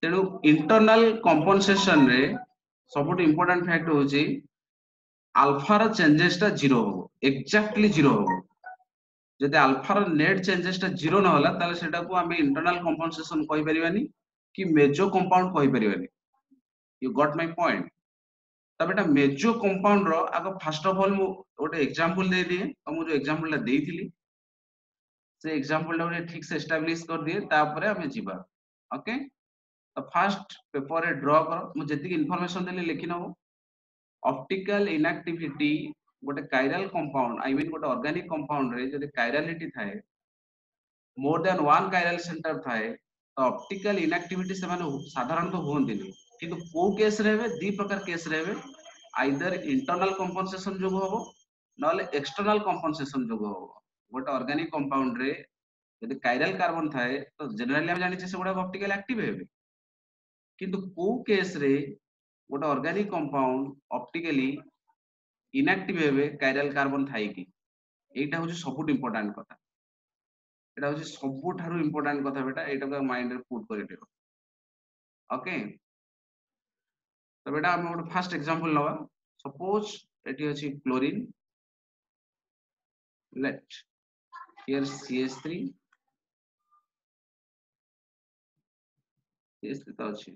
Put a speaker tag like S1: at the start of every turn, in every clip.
S1: तेणु internal compensation रे सबुठ important fact होची अल्फा रो चेंजेस टा जीरो हो एक्जेक्टली जीरो हो जदि अल्फा रो नेट चेंजेस टा जीरो न होला ताले सेटा को हम इंटरनल कंपनसेशन कहि परिबानी कि मेजो कंपाउंड कहि परिबानी यू गॉट माय पॉइंट तब एटा मेजो कंपाउंड रो आगो फर्स्ट ऑफ ऑल मु गोटे एग्जांपल दे दिए तो मु जो एग्जांपल ला देइथिली से एग्जांपल टा ठीक से एस्टैब्लिश कर दिए तापर हमें जीवा ओके तो फर्स्ट पेपर रे ड्रॉ करो मु जति इंफॉर्मेशन देले लिखि नबो ऑप्टिकल इनएक्टिविटी गोटे कायरल कंपाउंड आई मीन गोटे ऑर्गेनिक कंपाउंड रे जदि कायरलिटी थाए more than one chiral centre थाए तो ऑप्टिकल इनएक्टिविटी से माने साधारणतः होंदिनी किंतु को केस रे हेबे दी प्रकार केस रे हेबे आइदर इंटरनल कंपनसेशन जो होबो नले एक्सटर्नल कंपनसेशन जो होबो गोटे ऑर्गेनिक कंपाउंड रे यदि कायरल कार्बन थाए तो जनरली हम जानि से गोटे ऑप्टिकल एक्टिव हेबे किंतु को केस रे गोटे ऑर्गेनिक कंपाउंड ऑप्टिकली इनएक्टिव हेबे कायरल कार्बन थाई कि एटा होची सबुट इंपोर्टेंट कथा एटा होची सबुट थारु इंपोर्टेंट कथा बेटा एटा को माइंड रे पुट करि दियो ओके तो बेटा हम गोटे फर्स्ट एग्जांपल लवा सपोज एटी अछि chlorine let here CH3 CH3 तो अछि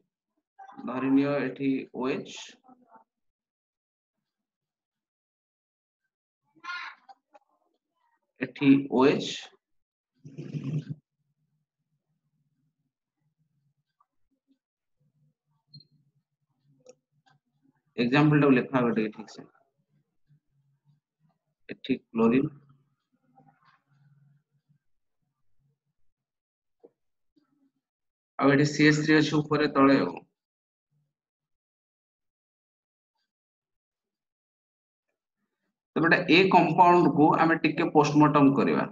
S1: धरिनियो एठी OH एठी OH एग्जांपल टा लिखा बेटे ठीक से एठी क्लोरीन आ एठी CH3 अछि ऊपर तळे हो तो बेटा ए कंपाउंड को हमें टिके पोस्टमार्टम करबा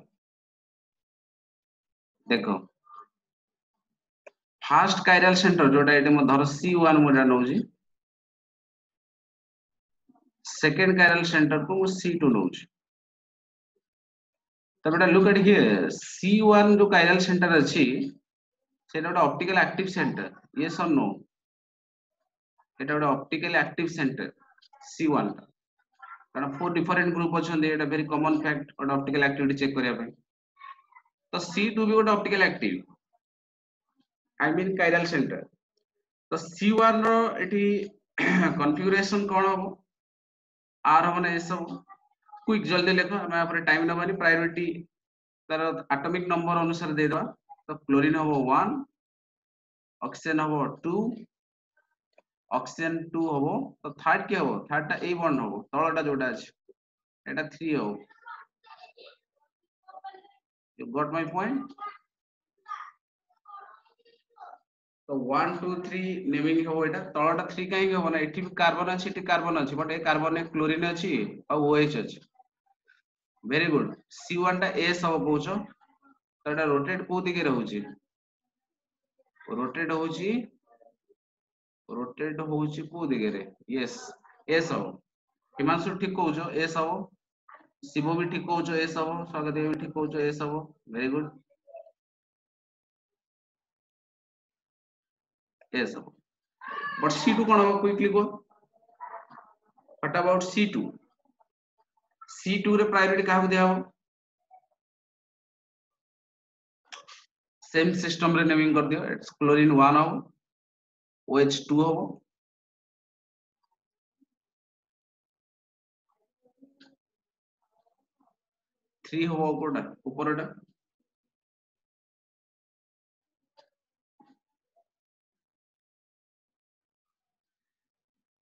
S1: देखो फर्स्ट कायरल सेंटर जोटा एटे म धर C1 मोडा नउजी सेकंड कायरल सेंटर को मु C2 नउजी तो बेटा लुक एट हियर C1 जो कायरल सेंटर अछि सेटा गोटे ऑप्टिकल एक्टिव सेंटर यस और नो एटा गोटे ऑप्टिकल एक्टिव सेंटर C1 कारण फोर डिफरेंट ग्रुप अछन एटा वेरी कॉमन फैक्ट गोटे ऑप्टिकल एक्टिविटी चेक करिया पे तो C2 भी गोटे optical active I mean chiral centre तो C1 रो एठी कॉन्फ़िगरेशन कोन हो आर हो ने सब क्विक जल्दी लिखो हम यहाँ पर टाइम नबानी प्रायोरिटी तार एटॉमिक नंबर अनुसार दे दवा तो क्लोरीन हो 1 ऑक्सीजन हो 2 ऑक्सीजन 2 हो तो थर्ड के हो थर्ड टा ए बॉन्ड हो तळटा जोटा अछि एटा 3 हो यू गॉट माय पॉइंट तो 1 2 3 नेमिंग हो एटा तळटा 3 काई हो ना एठी कार्बन अछि एठी कार्बन अछि but A carbon A chlorine अछि आ OH अछि वेरी गुड C1 टा S हो कहउछो तो एटा रोटेट को दिगे रहउची रोटेट होउची को दिगे रे यस S हो हिमांशु ठीक कहउछो S हो शिव भी ठीक कहउछो S हो स्वागत भी ठीक कहउछो S हो वेरी गुड S हो बट C2 कोन हो quickly go what about C2 C2 रे प्रायोरिटी काहू दिया हो सेम सिस्टम रे नेमिंग कर दियो इट्स क्लोरीन 1 हो OH 2 हो 3 हो कोटा ऊपरटा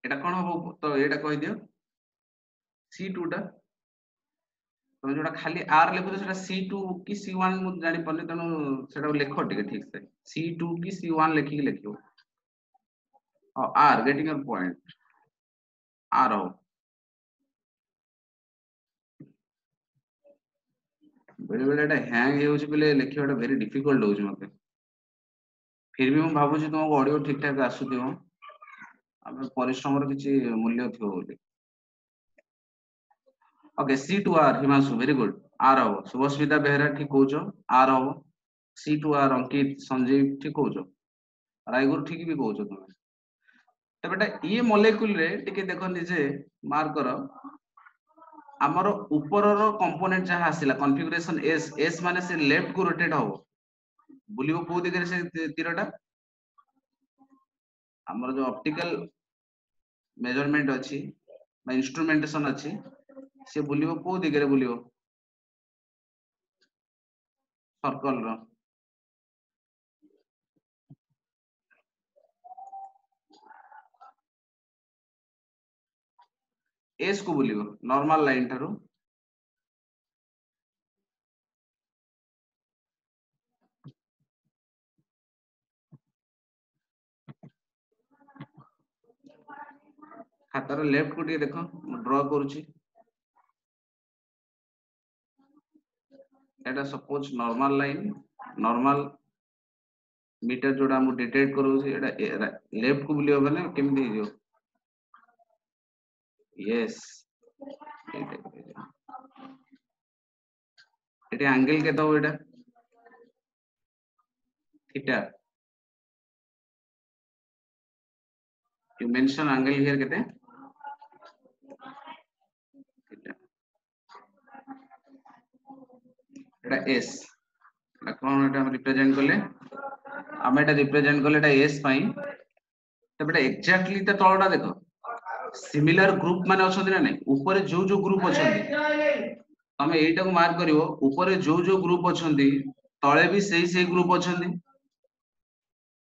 S1: एटा कोन हो तो एटा कहि दियो C2 टा तो जोटा खाली R लिखो सेटा C2 की C1 मु जानि पल्ले तनो सेटा लिखो ठीक से C2 की C1 लिखि के लिखियो R getting your point R हो बेले बेले एटा हैंग हे होची बेले लिखियोटा वेरी डिफिकल्ट होची मते फिर भी हम भाबुची तुमको ऑडियो ठीक ठाक आसुथियो अब परिश्रम रो किछि मूल्य थियो बोली okay C2R Himanshu very good R हो शुभस्मिता बेहरा ठीक कहउछो R हो C2R अंकित संजीव ठीक कहउछो राइगोर ठीक भी कहउछ तुम तो बेटा ये मॉलिक्यूल रे टिके देखो निजे मार्क करो हमर ऊपर रो कंपोनेंट जहां आसिला कॉन्फ़िगरेशन एस एस माने से लेफ्ट को रोटेट हो बुलियो को दिगरे से तीरटा हमर जो ऑप्टिकल मेजरमेंट अछि बा इंस्ट्रूमेंटेशन अछि से बुलियो को दिगरे बुलियो सर्कल रो एस को बुलियो नॉर्मल लाइन थारो खातार लेफ्ट को देखो ड्रॉ करूची एटा suppose normal line normal metre जोड़ा हम डिटेक्ट करू एटा लेफ्ट को बुलियो बने केमि दियो यस एटा एंगल के दो एटा theta you mention angle here केते थीटा एटा एस कौन एटा हम रिप्रेजेंट करले हम एटा रिप्रेजेंट करले एटा एस पई तो बेटा एग्जैक्टली त तळडा देखो सिमिलर ग्रुप माने अछंती ना नहीं ऊपर जो ग्रुप अछंती तमे एटा को मार्क करिवो ऊपर जो ग्रुप अछंती तळे भी सेही ग्रुप अछंती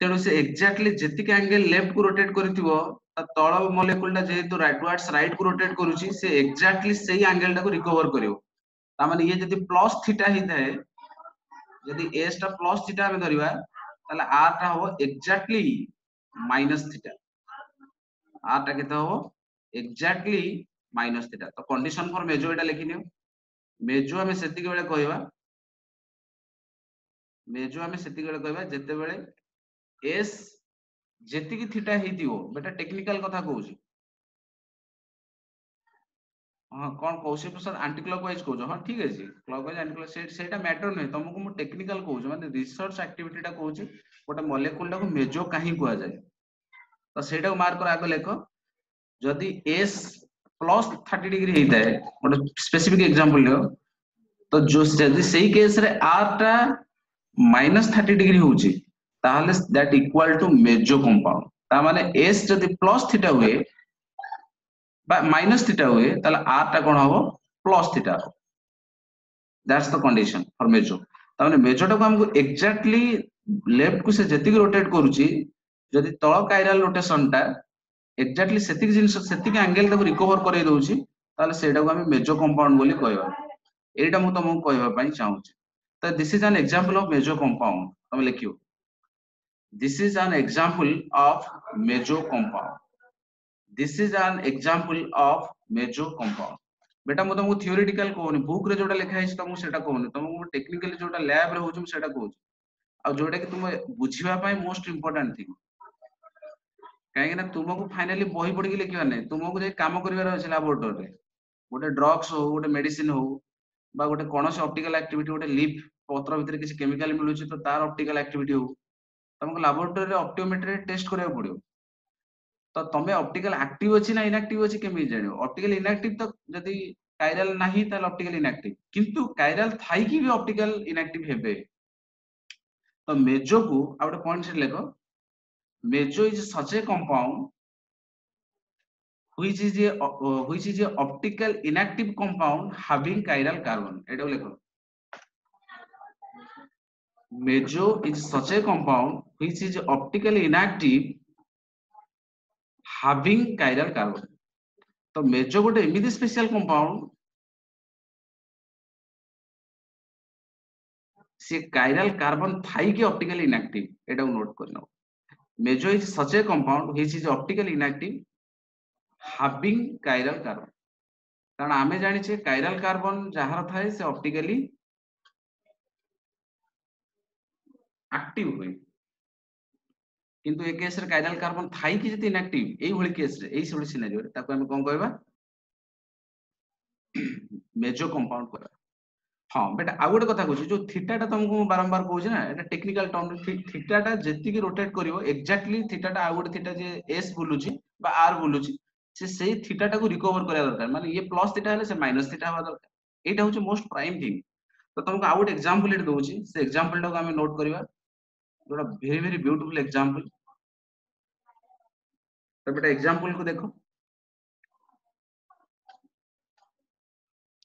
S1: तेणु से एग्जैक्टली जेतिक एंगल लेफ्ट को रोटेट करथिवो त तळ मॉलिक्यूल टा जेहेतु राइटवर्ड्स राइट को रोटेट करूची से एग्जैक्टली सेही एंगल टा को रिकवर करिवो ता माने ये जदी प्लस थीटा ही थाए जदी एस टा प्लस थीटा हम धरिबा ताले आर टा हो एग्जैक्टली माइनस थीटा आर टा केते हो एग्जैक्टली माइनस थीटा तो कंडीशन फॉर मेजो एटा लिखिनियो मेजो हमें सेतिक बेले कहबा मेजो हमें सेतिक बेले कहबा जते बेले एस जेतिकी थीटा हेतिवो बेटा टेक्निकल कथा कहूची हां कोन कौशिक प्रसाद एंटी क्लॉकवाइज कहूछ हां ठीक अछि क्लॉकवाइज एंटी क्लॉक सेटा मैटर नै तुमको मु टेक्निकल कहूछ माने रिसर्च एक्टिविटी टा कहूची गोटे मॉलिक्यूल टा को मेजो काहे कुआ जाय तो सेटा को मार्क कर आगे लेखो जदी एस प्लस 30 डिग्री हेताए गोटे स्पेसिफिक एग्जांपल लियो तो जो जदी सेही केस रे आर टा माइनस 30 डिग्री होची ताहले that equal to meso compound ता माने एस जदी प्लस थीटा हुए बा माइनस थीटा हुए ताहले आर टा कोन हबो plus theta that's the condition for meso ता माने मेजो टा को हमको एग्जैक्टली लेफ्ट को से जेतिक रोटेट करूची जदी तळ कायरल रोटेशन टा एग्जैक्टली सेतिक जिंस सेतिक एंगल ताको रिकवर करै दउची ताहले सेटा को हम मेजो कंपाउंड बोली कहबा एटा मु तुमको कहबा पई चाहूची तो this is an example of meso compound तुम लिखियो this is an example of meso compound this is an example of meso compound बेटा मु तुमको थ्योरेटिकल कहूनी बुक रे जोटा लिखा है तुमको सेटा कहूनी तुमको टेक्निकली जोटा लैब रे होचुम सेटा कहूची आ जोटा कि तुम बुझिबा पई मोस्ट इंपोर्टेंट थिंग काहे ना तुमको फाइनली बही पढी के लिखिबा नै तुमको जे काम करिवार अछि लैबोरेटरी रे गोटे ड्रग्स हो गोटे मेडिसिन हो बा गोटे कोनोस ऑप्टिकल एक्टिविटी गोटे लीफ पत्र भितर किसी केमिकल मिलुची तो तार ऑप्टिकल एक्टिविटी हो तुमको लैबोरेटरी रे ऑप्टोमेट्री टेस्ट करिया पड़ियो तो तमे ऑप्टिकल एक्टिव अछि ना इनएक्टिव अछि केमि जानियो ऑप्टिकल इनएक्टिव तो जदी कायरल नाही ताल ऑप्टिकल इनएक्टिव किंतु कायरल थाई की भी ऑप्टिकल इनएक्टिव हेबे तो मेजो को आ गोटे पॉइंट से लेखो meso is such a compound which is a optical inactive compound having chiral carbon Etah लेखो meso is such a compound which is optically inactive having chiral carbon तो मेजो गोटे एमिति स्पेशल कंपाउंड से chiral carbon थाई की optically inactive एटा note करनो meso is such a compound which is optically inactive having chiral carbon कारण आमे जानि छे chiral carbon जहार थाए से ऑप्टिकली एक्टिव हुए किंतु ए केस रे chiral carbon थाई की जति इनएक्टिव एई भली केस रे एई सबै सिनेरियो रे ताको हम कोन कहबा मेजो कंपाउंड करा हाँ बेटा आ गोटे कथा कहूँ जो थीटाटा तुमको बारंबार कहूँ ना एटा टेक्निकल टर्म थीटाटा जेतिकी रोटेट करिवो एक्जेक्टली थीटाटा आ गोटे थीटा जे एस बुलुची बा आर बुलुची से सेही थीटाटा को रिकवर करिया दरकार माने ये प्लस थीटा हेले से माइनस थीटा हवा दरकार एटा होची मोस्ट प्राइम थिंग तो तुमको आ गोटे एग्जांपल एट दोची से एग्जांपल टाको हमें नोट करबा जोटा वेरी वेरी ब्यूटीफुल एग्जांपल तो बेटा एग्जांपल को देखो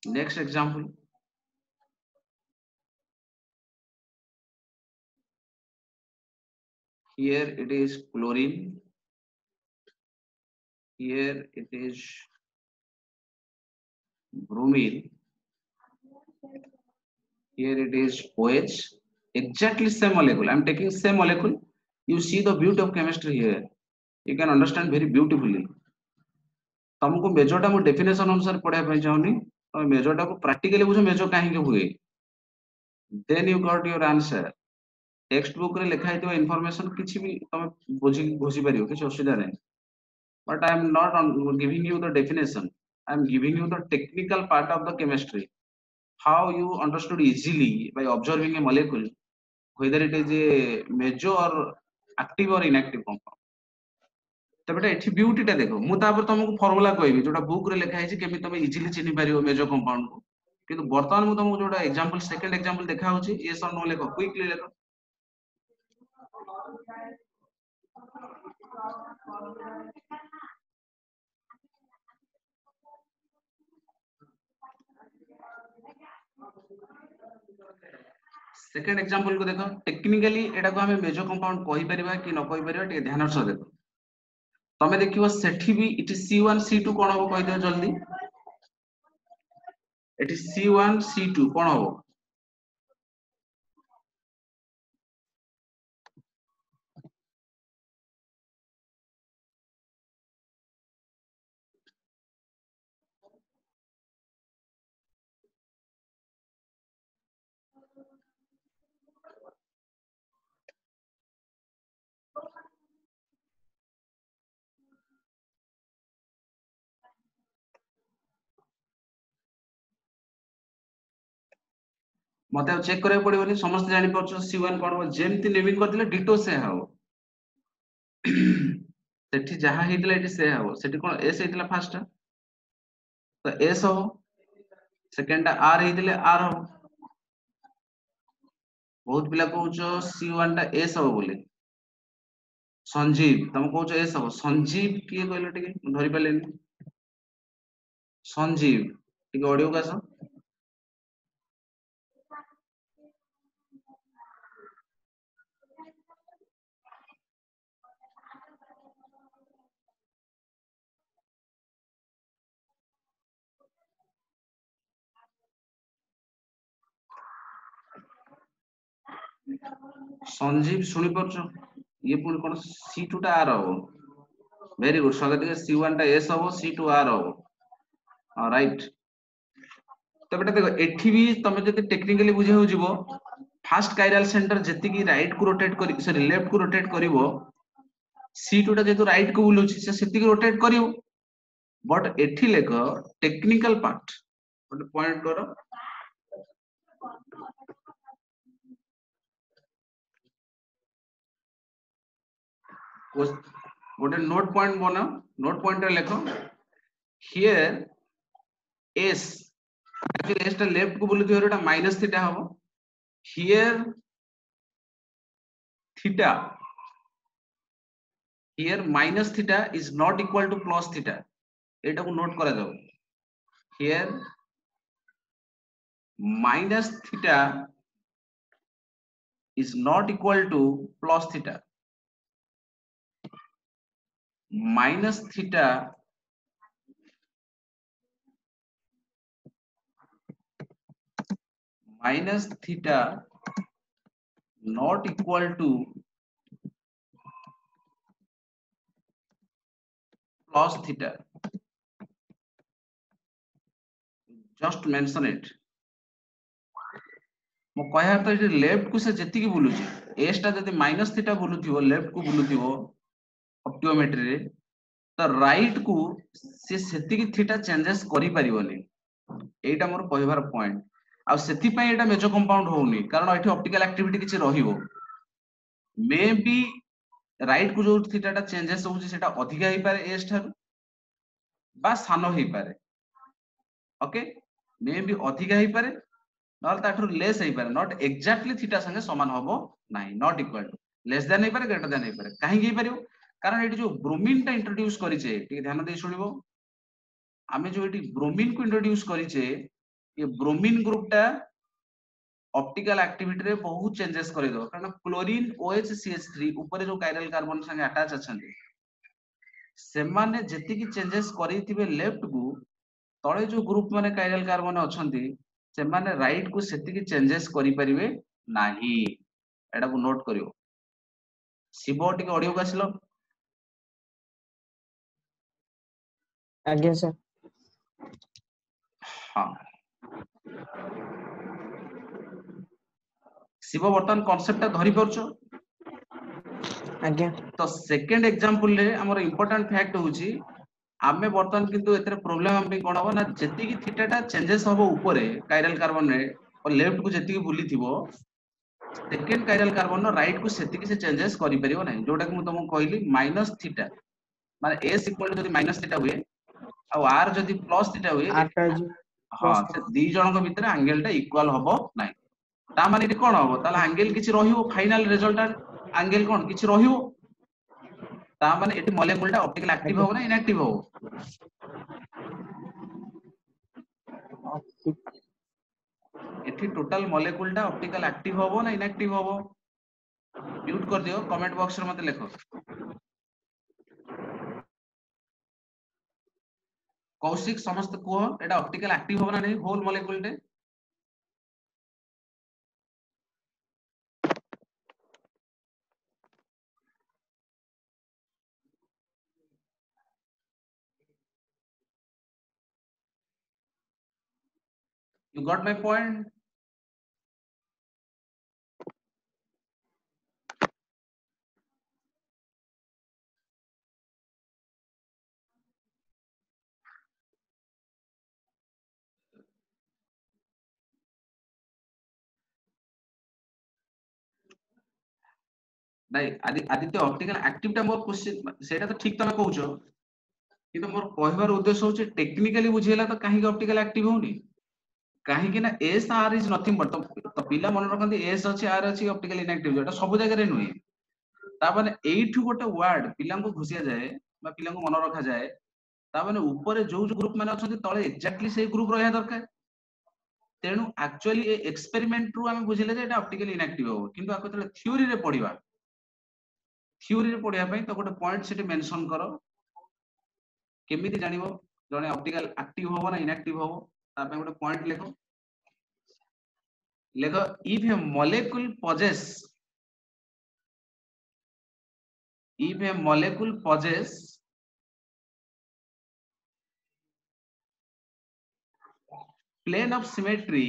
S1: next example here it is chlorine here it is bromine here it is OH exactly same molecule I'm taking same molecule you see the beauty of chemistry here you can understand very beautifully तुमको major टा मु definition अनुसार पढ़ा पई चाहूनी तो major टा को practically बुझो मेजर काहे के हुए then you got your answer text book रे लिखा हितो इंफॉर्मेशन किछि भी तुम बुझी परियो किछि असुविधा नै but I am not giving you the definition I am giving you the technical part of the chemistry how you understood easily by observing a molecule whether it is a major or active or inactive compound तो बेटा एठी beauty टा देखो मु तापर तुमको formula कहबी जोटा बुक रे लिखा है केमी तुम इजीली चिन्ह पारियो मेजर कंपाउंड को किंतु वर्तमान मु तुमको जोटा एग्जांपल सेकंड एग्जांपल देखा होची ये सब नो लेखो क्विकली लेखो सेकंड एग्जांपल को देखो टेक्निकली एटा को हमें मेजर कंपाउंड कहि परिबा कि न कहि परिबा टे ध्यान से देखो तमे देखिबो सेठी भी इट C1 C2 कोन हो कहि दियो जल्दी एटी C1 C2 कोन हो मते चेक करे पड़िबनी समस्त जानि परछो C1 कोन हो जेमति नेमिंग करथिले डिटो से हो सेठी जहा हेतिला एटी से हो सेठी कोन एस हेतिला फर्स्ट तो एस हो सेकंड आर हेतिले आर हो बहुत पिला कहउछो C1 टा एस हो बोली संजीव तुम कहउछो एस हो संजीव किए कहलो टिके धरि पालेनी संजीव टिके ऑडियो का सो संजीव सुनी परछो ये पुणी कोन C2 टा आर हो वेरी गुड स्वागत है C1 टा एस हो C2 आर हो राइट तो बेटा देखो एठी भी तमे जति टेक्निकली बुझे हो जिवो फर्स्ट कायरल सेंटर जति की राइट को रोटेट करी सॉरी लेफ्ट को रोटेट करिवो C2 टा जेतु राइट को बुलुची से सेति की रोटेट करिवो बट एठी लेख टेक्निकल पार्ट ଗୋଟେ पॉइंट करो ଗୋଟେ नोट पॉइंट बनाओ नोट पॉइंट रे लेखो हियर s एक्चुअली s टा लेफ्ट को बुलुथि एटा माइनस थीटा हबो here theta here minus theta is not equal to plus theta एटा को नोट करा जाओ here minus theta is not equal to plus theta minus theta not equal to plus theta just mention it मो कहया तो ये left को से जति की बुलुची एस टा जति माइनस थीटा बुलुथिवो लेफ्ट को बुलुथिवो ऑप्टियोमेट्री रे तो राइट को से सेति की थीटा चेंजेस करि परिबोनी एटा मोर कहबार पॉइंट आ सेति पय एटा मेजो कंपाउंड होउनी कारण एठी ऑप्टिकल एक्टिविटी किछि रहिबो मे बी राइट को जो थीटाटा चेंजेस होउछि सेटा अधिका हे पारे एस ठारू बा सानो हे पारे ओके मे बी अधिका हे पारे नॉट ताठू लेस हे पारे नॉट एग्जैक्टली थीटा संगे समान होबो नाही not equal to less than हे पारे ग्रेटर देन हे पारे काहे हे पारियो कारण एठी जो ब्रोमीन टा इंट्रोड्यूस करिचे ठीक ध्यान दे सुनिबो आमे जो एठी ब्रोमीन को इंट्रोड्यूस करिचे ये ब्रोमीन ग्रुप टा ऑप्टिकल एक्टिविटी रे बहुत चेंजेस करि दो कारण क्लोरीन OHCH3 ऊपर जो कायरल कार्बन संगे अटैच अछंती सेमाने जेतिकी चेंजेस करिथिबे लेफ्ट को तळे जो ग्रुप माने कायरल कार्बन अछंती सेमाने राइट को सेतिकी चेंजेस करि परिबे नाही एटा को नोट करियो शिव टिके ऑडियो को आसिलो
S2: आज्ञा सर
S1: हां शिव बर्तन कांसेप्ट ता धरि परछो
S2: आज्ञा
S1: तो सेकंड एग्जांपल रे हमर इंपोर्टेंट फैक्ट होउची आमे बर्तन किंतु एतरे प्रॉब्लम हम पे कोन हो ना जेति की थीटाटा चेंजेस होबो ऊपर कायरल कार्बन रे और लेफ्ट को जेति की बुली थिबो सेकंड कायरल कार्बन नो राइट को सेति की से चेंजेस करि परिबो नै जोटा कि मु तुमको कहली माइनस थीटा माने s इक्वल टू जदी माइनस थीटा हुए आ r जदी प्लस थीटा हुए
S2: आटा जो
S1: हां
S2: प्लस
S1: से दी जण को भीतर एंगल टा इक्वल होबो नै ता माने इति कोन होबो ताला एंगल किछि रहिबो फाइनल रिजल्ट एंगल कोन किछि रहिबो ता माने एति मॉलिक्यूल टा ऑप्टिकल एक्टिव
S2: आज्ञा
S1: होबो ना इनएक्टिव होबो एठी टोटल मॉलिक्यूल टा ऑप्टिकल एक्टिव होबो ना इनएक्टिव होबो म्यूट कर दियो कमेंट बॉक्स रे मते लिखो कौशिक समस्त को एटा ऑप्टिकल एक्टिव होबो ना नहीं होल मॉलिक्यूल टे you got my point नहीं आदित्य ऑप्टिकल एक्टिव टा मोर क्वेश्चन सेटा तो ठीक तमे कहउछो किंतु मोर कहबार उद्देश्य होचे टेक्निकली बुझेला तो काहे ऑप्टिकल एक्टिव होनी काहे कि ना S R is nothing but तो पिला मन रखंती एस अछि आर अछि ऑप्टिकल इनएक्टिव जोटा सब जगह रे नुई ता माने एठु गोटे वर्ड पिला को घुसिया जाए बा पिला को मन रखा जाए ता माने ऊपर जो जो ग्रुप माने अछंती तळे एक्जेक्टली से ग्रुप रहया दरकार तेनु एक्चुअली ए एक्सपेरिमेंट रु हम बुझिले जे एटा ऑप्टिकल इनएक्टिव हो किंतु आको तळे थ्योरी रे पढिबा थ्योरी रे पढिया पई तो गोटे पॉइंट सेठी मेंशन करो केमिति जानिबो जने ऑप्टिकल एक्टिव होबो ना इनएक्टिव होबो ता पे गोटे पॉइंट लेखो लेखो if a molecule possess plane of symmetry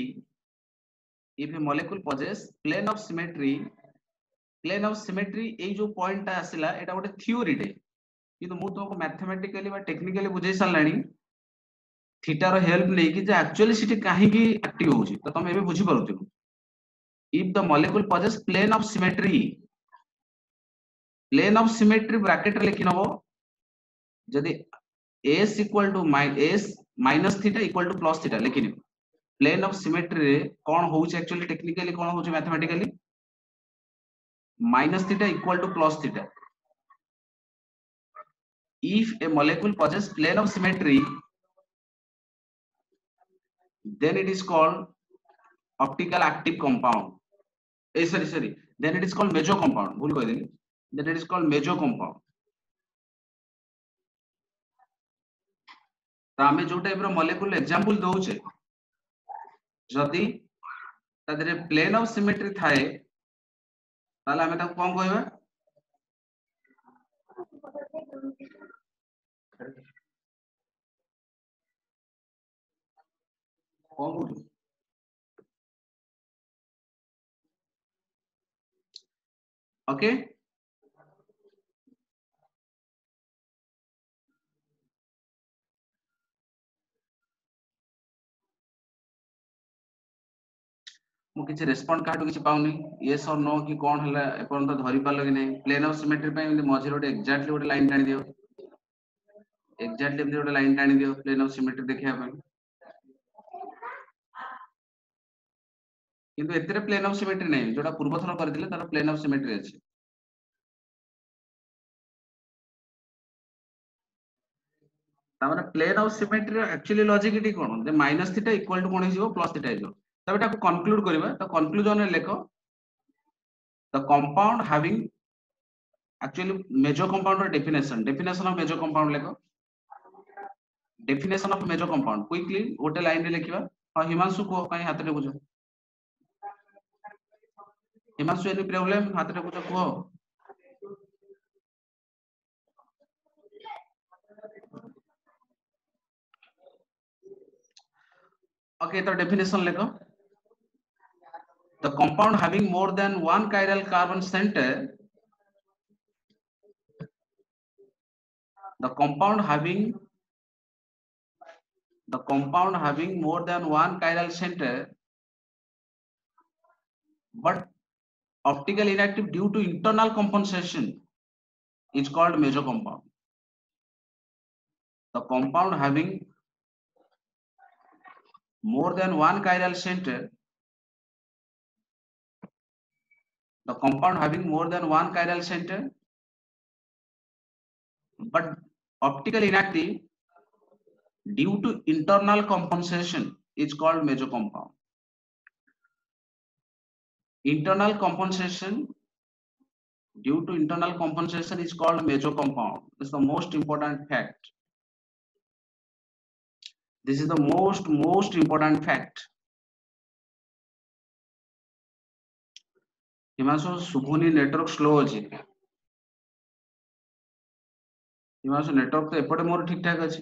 S1: if a molecule possess plane of symmetry ए जो पॉइंट आसिला एटा गोटे थ्योरी रे किंतु मु तुमको मैथमेटिकली बा टेक्निकली बुझे सारलानी थीटा रो हेल्प नै कि जे एक्चुअली सिटी काहे की एक्टिव होउची तो तुम एबे बुझी पारुथिबो if the molecule possess plane of symmetry bracket रे लिखि नबो जदी s equal to s minus theta equal to plus theta लिखि निबो प्लेन ऑफ सिमेट्री रे कोन होउची एक्चुअली टेक्निकली कोन होउची mathematically minus theta equal to plus theta if a molecule possess plane of symmetry then it is called optical active compound sorry then it is called meso compound भूल कह देली then it is called meso compound तो आमे जो type रो molecule example दोउचे जदी तादरे plane of symmetry थाए ताले आमे ताको कोन कहबा कोन ओके मु किछि रेस्पोंड काटो किछि पाउनी यस और नो कि कोन हला एपन तो धरि पालो कि नै प्लेन ऑफ सिमेट्री पे मझे रोटे एक्जेक्टली रोटे लाइन टाणी दियो एक्जेक्टली एमती रोटे लाइन टाणी दियो प्लेन ऑफ सिमेट्री देखिया पे किंतु एतरे प्लेन ऑफ सिमेट्री नै जोटा पूर्व थर करथिले तार प्लेन ऑफ सिमेट्री अछि तामाने plane of symmetry actually logic इटी कोन जे माइनस थीटा इक्वल टू कोन हिजो प्लस थीटा हिजो तबे ताको कंक्लूड करबा तो कंक्लूजन रे लेखो the compound having actually major compound definition of major compound लेखो definition of major compound quickly गोटे लाइन रे लिखिबा हां हिमांशु को काई हाथ रे बुझो हिमांशु एनी प्रॉब्लम हाथ रे बुझो को ओके तो definition लेखो the compound having more than one chiral carbon center the compound having more than one chiral center but optically inactive due to internal compensation is called major compound. The compound having more than one chiral center but optically inactive due to internal compensation is called major compound. Internal compensation due to internal compensation is called major compound. This is the most important fact. This is the most important fact. Himanshu सुभुनी network slow अछि Himanshu network तो एपटे मोर ठीक ठाक अछि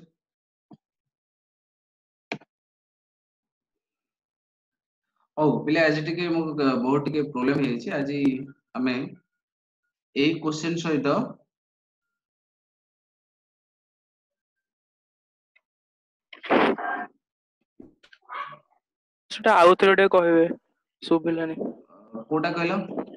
S1: ओ पिले आज टिके मो बहुत टिके प्रॉब्लम हे अछि आज हमें ए क्वेश्चन सहित
S3: सेटा आउथरे कहबे सुबिलानी
S1: कोटा कहलो